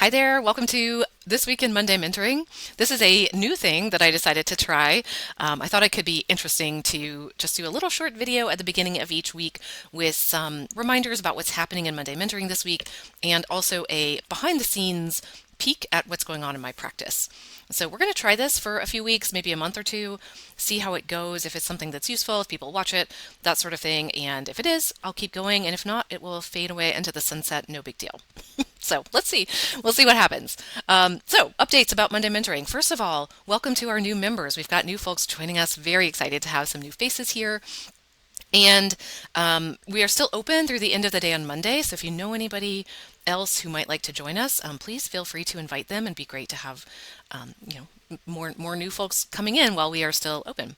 Hi there, welcome to This Week in Monday Mentoring. This is a new thing that I decided to try. I thought it could be interesting to just do a little short video at the beginning of each week with some reminders about what's happening in Monday Mentoring this week and also a behind the scenes peek at what's going on in my practice. So we're going to try this for a few weeks, maybe a month or two, see how it goes, if it's something that's useful, if people watch it, that sort of thing. And if it is, I'll keep going. And if not, it will fade away into the sunset. No big deal. So let's see. We'll see what happens. So updates about Monday Mentoring. First of all, welcome to our new members. We've got new folks joining us. Very excited to have some new faces here. And we are still open through the end of the day on Monday. So if you know anybody else who might like to join us, please feel free to invite them. And be great to have, more new folks coming in while we are still open.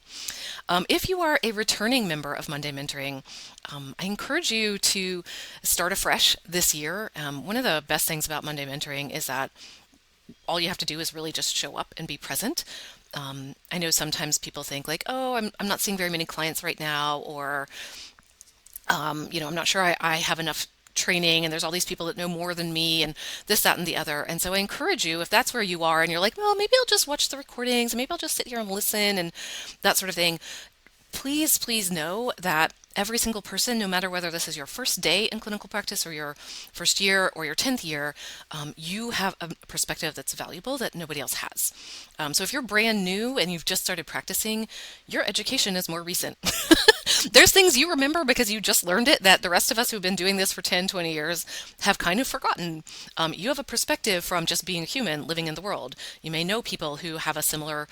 If you are a returning member of Monday Mentoring, I encourage you to start afresh this year. One of the best things about Monday Mentoring is that all you have to do is really just show up and be present. I know sometimes people think like, oh, I'm not seeing very many clients right now, or, I'm not sure I have enough training and there's all these people that know more than me and this, that, and the other. And so I encourage you, if that's where you are and you're like, well, maybe I'll just watch the recordings and maybe I'll just sit here and listen and that sort of thing, please know that every single person, no matter whether this is your first day in clinical practice or your first year or your 10th year, you have a perspective that's valuable that nobody else has. So if you're brand new and you've just started practicing, your education is more recent. There's things you remember because you just learned it that the rest of us who've been doing this for 10, 20 years have kind of forgotten. You have a perspective from just being a human living in the world. You may know people who have a similar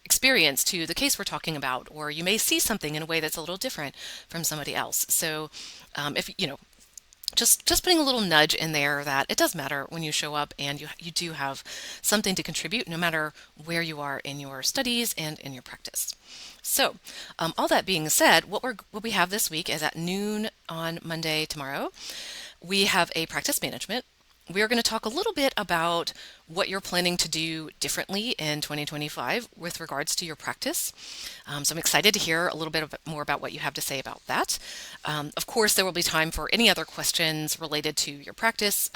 experience to the case we're talking about, or you may see something in a way that's a little different from somebody else. So if you know, just putting a little nudge in there that it does matter when you show up and you do have something to contribute no matter where you are in your studies and in your practice. So all that being said, what we have this week is at noon on Monday tomorrow, we have a practice management. We are going to talk a little bit about what you're planning to do differently in 2025 with regards to your practice. So I'm excited to hear a little bit more about what you have to say about that. Of course, there will be time for any other questions related to your practice.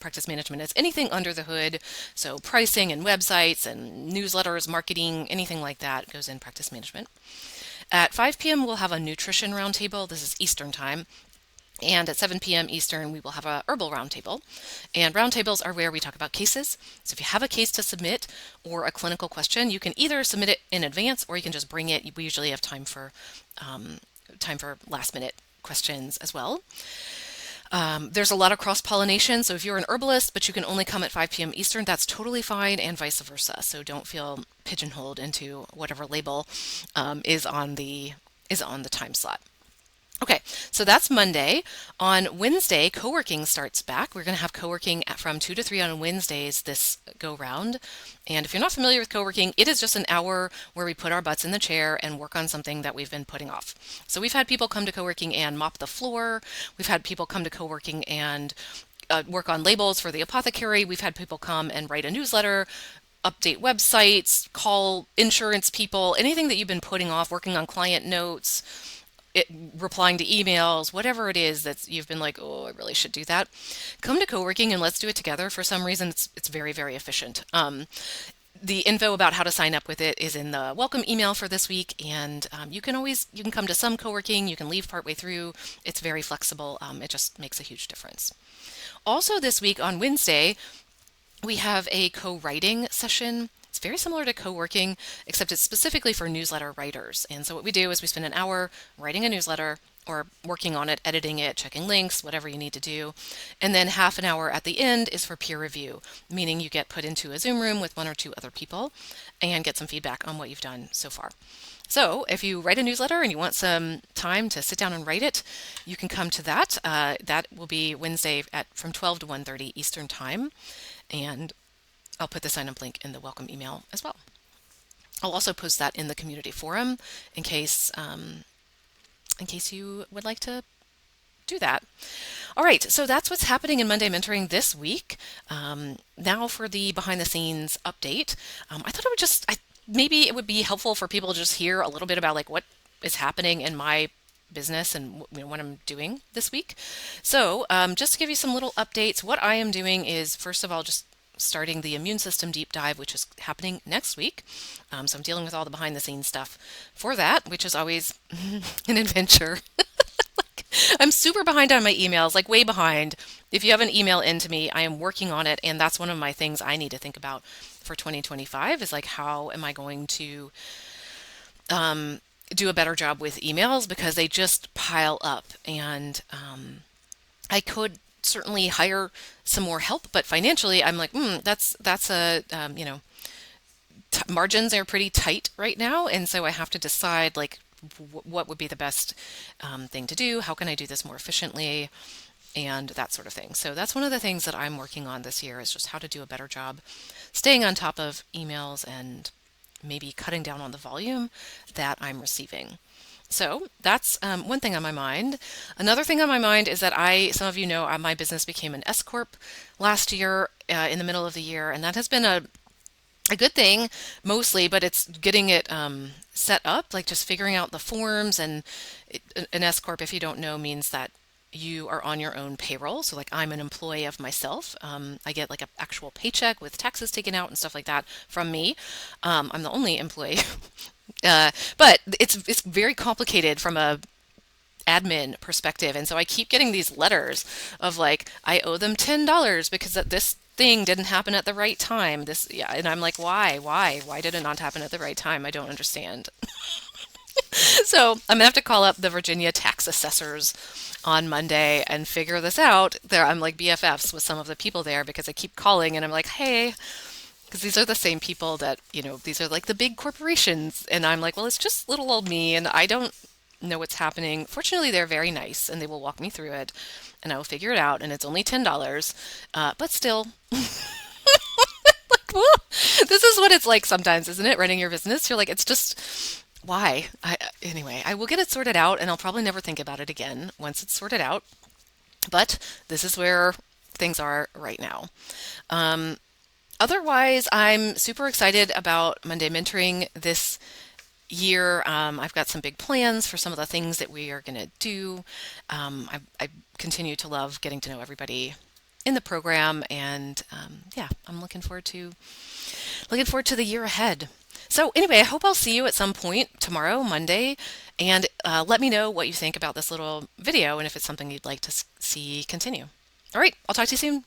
Practice management is anything under the hood. So pricing and websites and newsletters, marketing, anything like that goes in practice management. At 5 p.m., we'll have a nutrition roundtable. This is Eastern time. And at 7 p.m. Eastern, we will have a herbal roundtable. And roundtables are where we talk about cases. So if you have a case to submit or a clinical question, you can either submit it in advance or you can just bring it. We usually have time for last minute questions as well. There's a lot of cross-pollination. So if you're an herbalist, but you can only come at 5 p.m. Eastern, that's totally fine, and vice versa. So don't feel pigeonholed into whatever label is on the time slot. Okay, so that's Monday. On Wednesday, co-working starts back. We're going to have co-working from 2 to 3 on Wednesdays this go round. And if you're not familiar with co-working, it is just an hour where we put our butts in the chair and work on something that we've been putting off. So we've had people come to co-working and mop the floor. We've had people come to co-working and work on labels for the apothecary. We've had people come and write a newsletter, update websites, call insurance people, anything that you've been putting off, working on client notes, replying to emails, whatever it is that you've been like, oh, I really should do that. Come to co-working and let's do it together. For some reason, it's very, very efficient. The info about how to sign up with it is in the welcome email for this week, and you can come to some co-working, you can leave partway through. It's very flexible. It just makes a huge difference. Also this week on Wednesday, we have a co-writing session. It's very similar to co-working, except it's specifically for newsletter writers. And so what we do is we spend an hour writing a newsletter or working on it, editing it, checking links, whatever you need to do. And then half an hour at the end is for peer review, meaning you get put into a Zoom room with one or two other people and get some feedback on what you've done so far. So if you write a newsletter and you want some time to sit down and write it, you can come to that. That will be Wednesday from 12 to 1:30 Eastern Time. And I'll put the sign up link in the welcome email as well. I'll also post that in the community forum in case you would like to do that. All right, so that's what's happening in Monday Mentoring this week. Now for the behind the scenes update. I thought maybe it would be helpful for people to just hear a little bit about like what is happening in my business and what I'm doing this week. So, just to give you some little updates, what I am doing is, first of all, just starting the immune system deep dive, which is happening next week. So I'm dealing with all the behind the scenes stuff for that, which is always an adventure. I'm super behind on my emails, like way behind. If you have an email into me, I am working on it, and that's one of my things I need to think about for 2025 is like how am I going to do a better job with emails because they just pile up, and I could certainly hire some more help, but financially, I'm like, that's a margins are pretty tight right now, and so I have to decide like what would be the best thing to do. How can I do this more efficiently? And that sort of thing. So that's one of the things that I'm working on this year is just how to do a better job staying on top of emails and maybe cutting down on the volume that I'm receiving. So that's one thing on my mind. Another thing on my mind is that some of you know, my business became an S Corp last year in the middle of the year, and that has been a good thing mostly, but it's getting it set up, like just figuring out the forms. And an S Corp, if you don't know, means that you are on your own payroll. So like I'm an employee of myself. I get like an actual paycheck with taxes taken out and stuff like that from me. I'm the only employee. But it's very complicated from a admin perspective. And so I keep getting these letters of like, I owe them $10 because this thing didn't happen at the right time. Yeah. And I'm like, why did it not happen at the right time? I don't understand. So I'm gonna have to call up the Virginia tax assessors on Monday and figure this out. I'm like BFFs with some of the people there because I keep calling and I'm like, hey, because these are the same people that, these are like the big corporations. And I'm like, well, it's just little old me and I don't know what's happening. Fortunately, they're very nice and they will walk me through it and I will figure it out. And it's only $10. But still, like, this is what it's like sometimes, isn't it? Running your business. You're like, it's just, why? Anyway, I will get it sorted out and I'll probably never think about it again once it's sorted out. But this is where things are right now. Otherwise, I'm super excited about Monday Mentoring this year. I've got some big plans for some of the things that we are going to do. I continue to love getting to know everybody in the program, and yeah, I'm looking forward to the year ahead. So anyway, I hope I'll see you at some point tomorrow, Monday, and let me know what you think about this little video and if it's something you'd like to see continue. All right, I'll talk to you soon.